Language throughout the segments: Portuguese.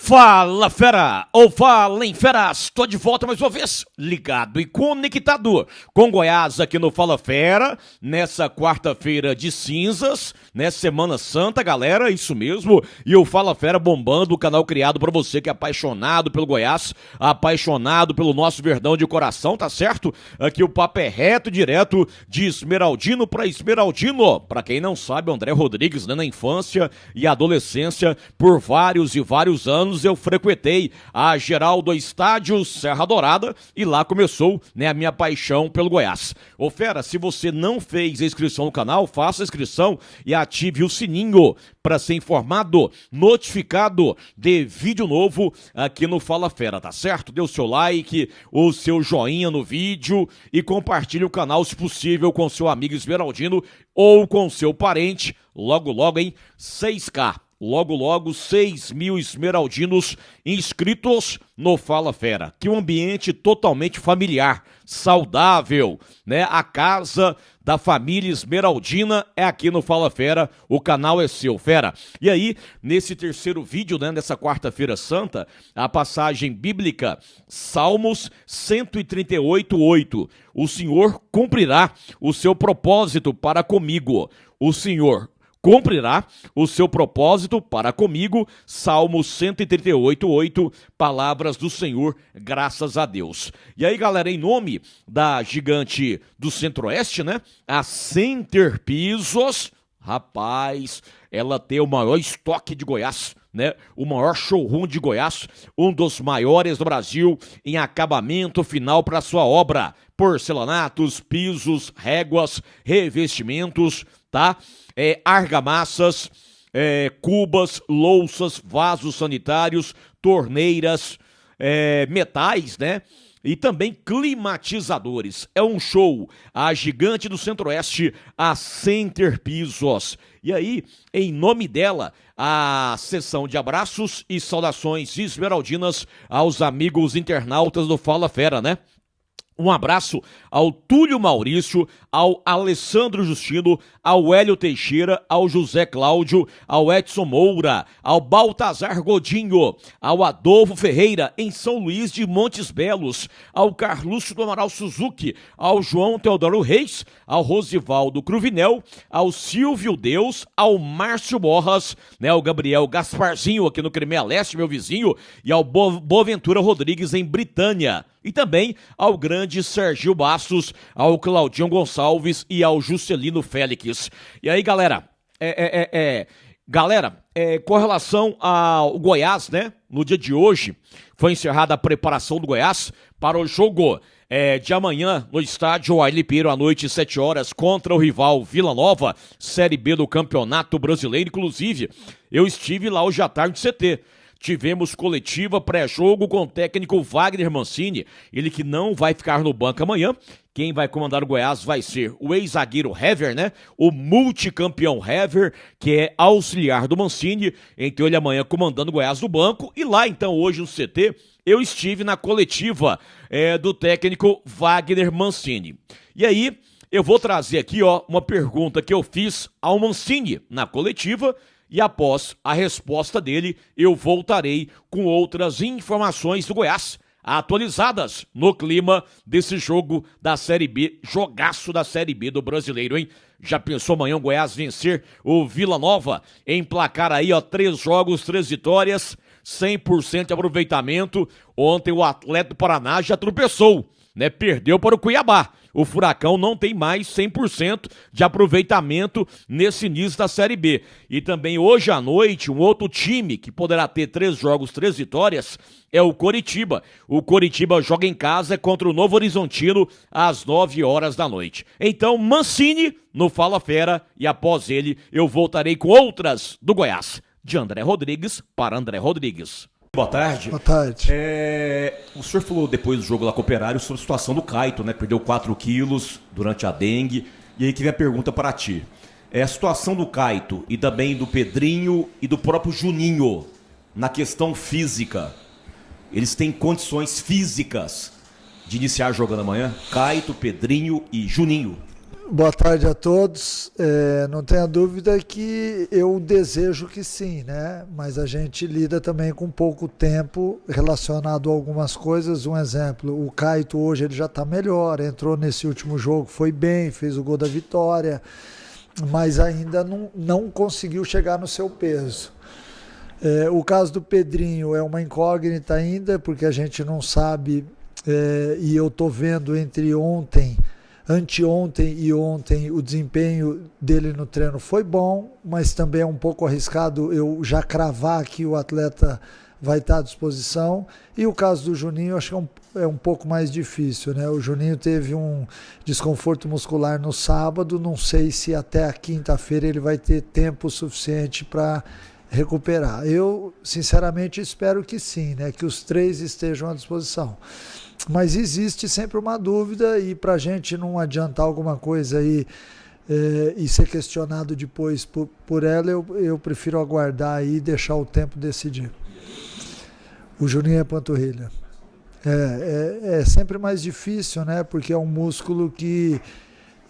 Fala fera, ou falem feras, tô de volta mais uma vez, ligado e conectado com Goiás aqui no Fala Fera, nessa quarta-feira de cinzas, né, Semana Santa, galera, isso mesmo, e o Fala Fera bombando, o canal criado pra você que é apaixonado pelo Goiás, apaixonado pelo nosso Verdão de coração, tá certo? Aqui o papo é reto e direto, de Esmeraldino pra Esmeraldino, pra quem não sabe, André Rodrigues, né, na infância e adolescência, por vários e vários anos, eu frequentei a Geraldo Estádio Serra Dourada e lá começou, né, a minha paixão pelo Goiás. Ô fera, se você não fez a inscrição no canal, faça a inscrição e ative o sininho para ser informado, notificado de vídeo novo aqui no Fala Fera, tá certo? Dê o seu like, o seu joinha no vídeo e compartilhe o canal, se possível, com seu amigo Esmeraldino ou com seu parente, logo logo, hein? 6K. Logo, logo, 6.000 esmeraldinos inscritos no Fala Fera. Que um ambiente totalmente familiar, saudável, né? A casa da família esmeraldina é aqui no Fala Fera, o canal é seu, fera. E aí, nesse terceiro vídeo, né, nessa quarta-feira santa, a passagem bíblica, Salmos 138:8. O Senhor cumprirá o seu propósito para comigo. O Senhor cumprirá o seu propósito para comigo, Salmos 138:8, palavras do Senhor, graças a Deus. E aí, galera, em nome da gigante do Centro-Oeste, né, a Center Pisos, rapaz, ela tem o maior estoque de Goiás, né? O maior showroom de Goiás, um dos maiores do Brasil em acabamento final para sua obra. Porcelanatos, pisos, réguas, revestimentos, tá? Argamassas, cubas, louças, vasos sanitários, torneiras, metais, né? E também climatizadores. É um show. A gigante do Centro-Oeste, a Center Pisos. E aí, em nome dela, a sessão de abraços e saudações esmeraldinas aos amigos internautas do Fala Fera, né? Um abraço ao Túlio Maurício, ao Alessandro Justino, ao Hélio Teixeira, ao José Cláudio, ao Edson Moura, ao Baltazar Godinho, ao Adolfo Ferreira, em São Luís de Montes Belos, ao Carlúcio do Amaral Suzuki, ao João Teodoro Reis, ao Rosivaldo Cruvinel, ao Silvio Deus, ao Márcio Borras, né, ao Gabriel Gasparzinho aqui no Crimeia Leste, meu vizinho, e ao Boaventura Rodrigues em Britânia. E também ao grande Sergio Bastos, ao Claudinho Gonçalves e ao Juscelino Félix. E aí, galera, com relação ao Goiás, né? No dia de hoje, foi encerrada a preparação do Goiás para o jogo de amanhã no estádio Ailton Pinheiro, à noite, 7 horas, contra o rival Vila Nova, Série B do Campeonato Brasileiro. Inclusive, eu estive lá hoje à tarde no CT. Tivemos coletiva pré-jogo com o técnico Wagner Mancini, ele que não vai ficar no banco amanhã. Quem vai comandar o Goiás vai ser o ex-zagueiro Hever, né? O multicampeão Hever, que é auxiliar do Mancini. Então ele amanhã comandando o Goiás no banco. E lá então hoje no CT eu estive na coletiva do técnico Wagner Mancini. E aí eu vou trazer aqui uma pergunta que eu fiz ao Mancini na coletiva. E após a resposta dele, eu voltarei com outras informações do Goiás, atualizadas no clima desse jogo da Série B, jogaço da Série B do Brasileiro, hein? Já pensou amanhã o Goiás vencer o Vila Nova, emplacar aí, 3 jogos, 3 vitórias, 100% de aproveitamento. Ontem o Atlético do Paraná já tropeçou, né? Perdeu para o Cuiabá. O Furacão não tem mais 100% de aproveitamento nesse início da Série B. E também hoje à noite, um outro time que poderá ter 3 jogos, 3 vitórias, é o Coritiba. O Coritiba joga em casa contra o Novo Horizontino às 9 horas da noite. Então, Mancini no Fala Fera e após ele eu voltarei com outras do Goiás. De André Rodrigues para André Rodrigues. Boa tarde. Boa tarde. O senhor falou depois do jogo lá com o Operário sobre a situação do Caito, né? Perdeu 4 quilos durante a dengue. E aí que vem a pergunta para ti. A situação do Caito e também do Pedrinho e do próprio Juninho na questão física. Eles têm condições físicas de iniciar jogando amanhã? Caito, Pedrinho e Juninho. Boa tarde a todos. Não tenha dúvida que eu desejo que sim, né? Mas a gente lida também com pouco tempo relacionado a algumas coisas. Um exemplo, o Caito hoje ele já está melhor, entrou nesse último jogo, foi bem, fez o gol da vitória, mas ainda não conseguiu chegar no seu peso. O caso do Pedrinho é uma incógnita ainda, porque a gente não sabe, e eu estou vendo entre anteontem e ontem, o desempenho dele no treino foi bom, mas também é um pouco arriscado eu já cravar que o atleta vai estar à disposição. E o caso do Juninho, acho que é um pouco mais difícil, né? O Juninho teve um desconforto muscular no sábado, não sei se até a quinta-feira ele vai ter tempo suficiente para recuperar. Eu, sinceramente, espero que sim, né? Que os três estejam à disposição. Mas existe sempre uma dúvida, e para a gente não adiantar alguma coisa aí e ser questionado depois por ela, eu prefiro aguardar aí e deixar o tempo decidir. O Juninho é panturrilha. É sempre mais difícil, né? Porque é um músculo que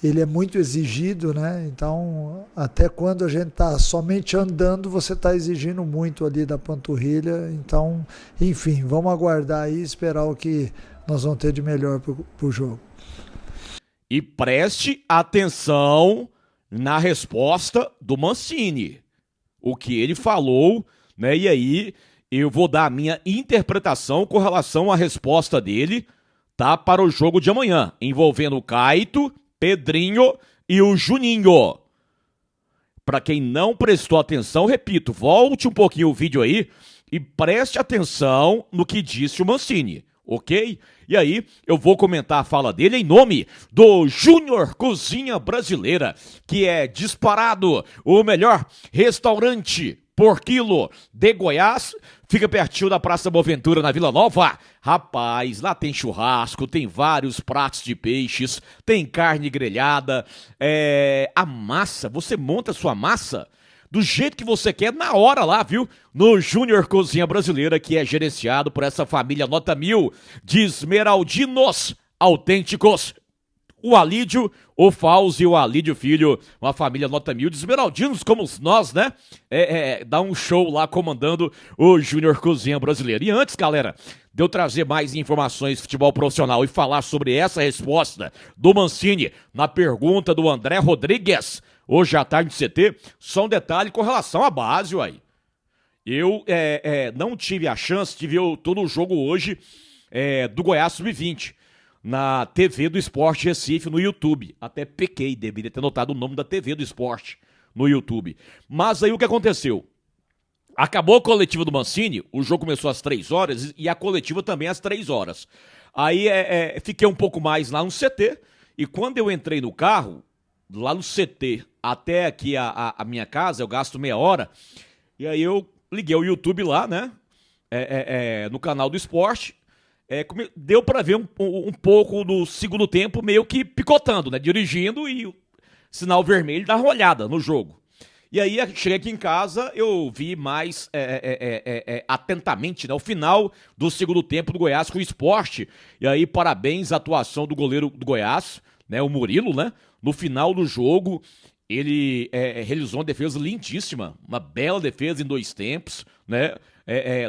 ele é muito exigido, né? Então, até quando a gente está somente andando, você está exigindo muito ali da panturrilha. Então, enfim, vamos aguardar aí e esperar o que nós vamos ter de melhor pro jogo. E preste atenção na resposta do Mancini. O que ele falou, né? E aí eu vou dar a minha interpretação com relação à resposta dele, tá? Para o jogo de amanhã, envolvendo o Caito, Pedrinho e o Juninho. Para quem não prestou atenção, repito, volte um pouquinho o vídeo aí e preste atenção no que disse o Mancini, ok? E aí eu vou comentar a fala dele em nome do Júnior Cozinha Brasileira, que é disparado o melhor restaurante por quilo de Goiás. Fica pertinho da Praça Boaventura, na Vila Nova. Rapaz, lá tem churrasco, tem vários pratos de peixes, tem carne grelhada, a massa, você monta a sua massa do jeito que você quer, na hora lá, viu? No Júnior Cozinha Brasileira, que é gerenciado por essa família nota 1000 de esmeraldinos autênticos. O Alídio, o Fauzi e o Alídio Filho, uma família nota 1000 de esmeraldinos como nós, né? Dá um show lá comandando o Júnior Cozinha Brasileira. E antes, galera, de eu trazer mais informações de futebol profissional e falar sobre essa resposta do Mancini na pergunta do André Rodrigues, hoje à tarde no CT, só um detalhe com relação à base, uai. Eu não tive a chance de ver todo o jogo hoje do Goiás Sub-20 na TV do Esporte Recife no YouTube. Até pequei, deveria ter notado o nome da TV do Esporte no YouTube. Mas aí o que aconteceu? Acabou a coletiva do Mancini, o jogo começou às 3 horas e a coletiva também às 3 horas. Aí fiquei um pouco mais lá no CT, e quando eu entrei no carro, lá no CT até aqui a minha casa, eu gasto meia hora, e aí eu liguei o YouTube lá, né, no canal do esporte, deu pra ver um pouco no segundo tempo, meio que picotando, né, dirigindo, e o sinal vermelho dá uma olhada no jogo. E aí, cheguei aqui em casa, eu vi mais atentamente, né, o final do segundo tempo do Goiás com o Sport. E aí, parabéns à atuação do goleiro do Goiás, né, o Murilo, né? No final do jogo, ele realizou uma defesa lindíssima, uma bela defesa em 2 tempos, né?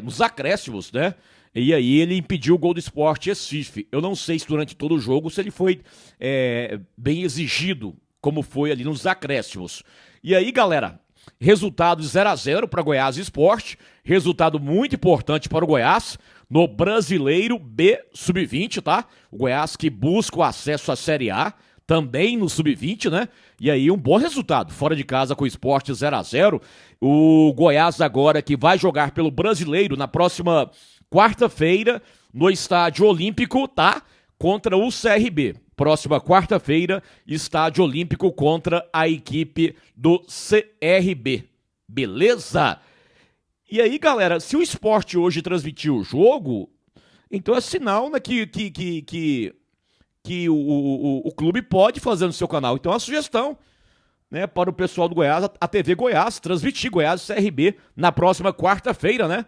Nos acréscimos, né? E aí ele impediu o gol do Sport Recife. Eu não sei se durante todo o jogo se ele foi bem exigido, como foi ali nos acréscimos. E aí, galera, resultado de 0-0 para Goiás Sport, resultado muito importante para o Goiás no Brasileiro B Sub-20, tá? O Goiás que busca o acesso à Série A, também no Sub-20, né? E aí um bom resultado, fora de casa com o Sport 0-0. O Goiás agora que vai jogar pelo Brasileiro na próxima quarta-feira no Estádio Olímpico, tá? Contra o CRB. Próxima quarta-feira, Estádio Olímpico contra a equipe do CRB. Beleza? E aí, galera, se o Sport hoje transmitir o jogo, então é sinal, né, que o clube pode fazer no seu canal. Então é uma sugestão, né, para o pessoal do Goiás, a TV Goiás, transmitir Goiás e CRB na próxima quarta-feira, né?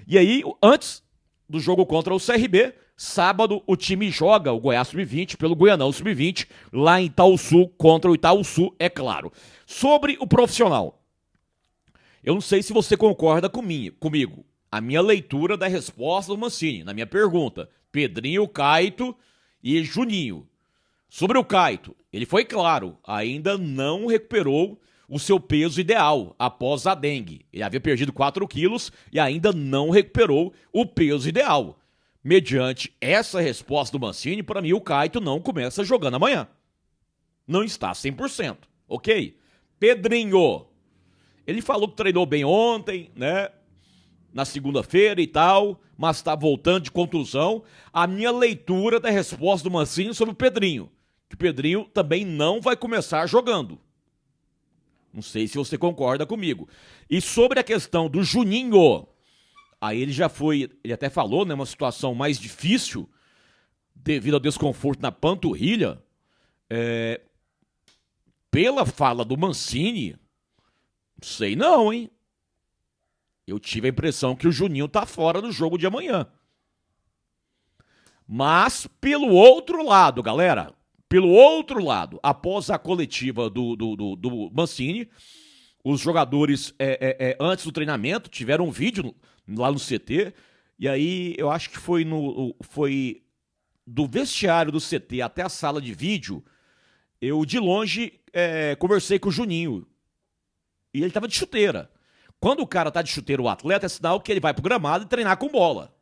E aí, antes do jogo contra o CRB, Sábado, o time joga o Goiás Sub-20 pelo Goianão Sub-20, lá em Itaúsu, contra o Itaúsu, é claro. Sobre o profissional, eu não sei se você concorda comigo. A minha leitura da resposta do Mancini, na minha pergunta, Pedrinho, Caito e Juninho. Sobre o Caito, ele foi claro, ainda não recuperou o seu peso ideal após a dengue. Ele havia perdido 4 quilos e ainda não recuperou o peso ideal. Mediante essa resposta do Mancini, para mim o Caito não começa jogando amanhã. Não está 100%, ok? Pedrinho, ele falou que treinou bem ontem, né? Na segunda-feira e tal, mas está voltando de contusão. A minha leitura da resposta do Mancini sobre o Pedrinho, que o Pedrinho também não vai começar jogando. Não sei se você concorda comigo. E sobre a questão do Juninho, aí ele já foi, ele até falou, né, uma situação mais difícil devido ao desconforto na panturrilha. Pela fala do Mancini, não sei não, hein? Eu tive a impressão que o Juninho tá fora do jogo de amanhã. Mas, pelo outro lado, galera, pelo outro lado, após a coletiva do Mancini, os jogadores, antes do treinamento, tiveram um vídeo lá no CT, e aí eu acho que foi do vestiário do CT até a sala de vídeo, eu de longe conversei com o Juninho, e ele tava de chuteira. Quando o cara tá de chuteira, o atleta, é sinal que ele vai pro gramado e treinar com bola.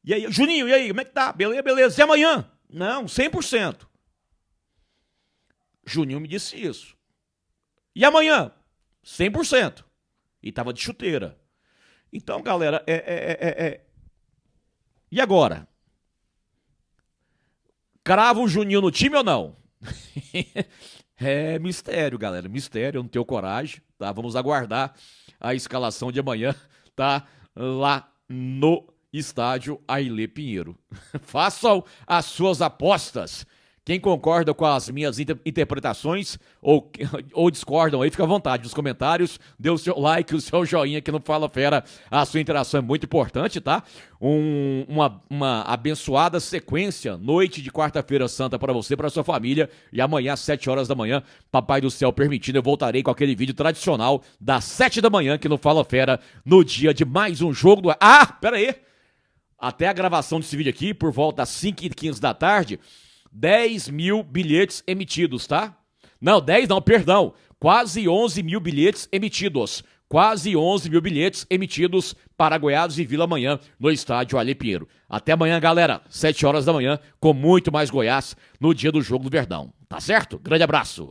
E aí, Juninho, e aí, como é que tá? Beleza, beleza. E amanhã? Não, 100%. Juninho me disse isso. E amanhã? 100%. E tava de chuteira. Então, galera, E agora? Crava o Juninho no time ou não? É mistério, galera, mistério, eu não tenho coragem, tá? Vamos aguardar a escalação de amanhã, tá? Lá no estádio Ailê Pinheiro. Façam as suas apostas. Quem concorda com as minhas interpretações ou discordam aí, fica à vontade nos comentários. Dê o seu like, o seu joinha que não Fala Fera. A sua interação é muito importante, tá? Uma abençoada sequência, noite de quarta-feira santa para você, para sua família. E amanhã, às 7 horas da manhã, Papai do Céu permitindo, eu voltarei com aquele vídeo tradicional das 7 da manhã que não Fala Fera, no dia de mais um jogo do... Ah, pera aí! Até a gravação desse vídeo aqui, por volta das 5h15 da tarde... 10 mil bilhetes emitidos, tá? Não, 10 não, perdão. Quase 11 mil bilhetes emitidos. Quase 11 mil bilhetes emitidos para Goiás e Vila amanhã no estádio Ailê Pinheiro. Até amanhã, galera, 7 horas da manhã, com muito mais Goiás no dia do jogo do Verdão. Tá certo? Grande abraço.